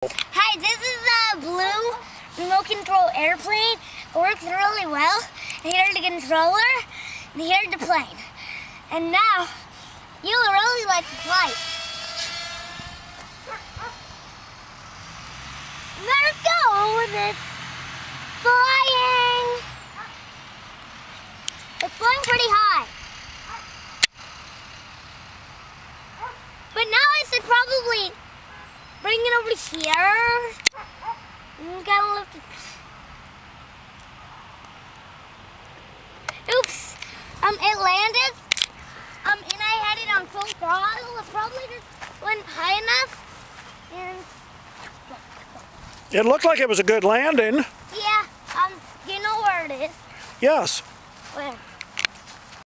Hi, this is a blue remote control airplane. It works really well. And here's the controller, and here's the plane. And now, you'll really like the flight. There it goes! It's flying! It's flying pretty high. But now I should probably bring it over here. Gotta lift it. Oops. It landed. And I had it on full throttle. It probably just went high enough. And it looked like it was a good landing. yeah. Do you know where it is? Yes. Where?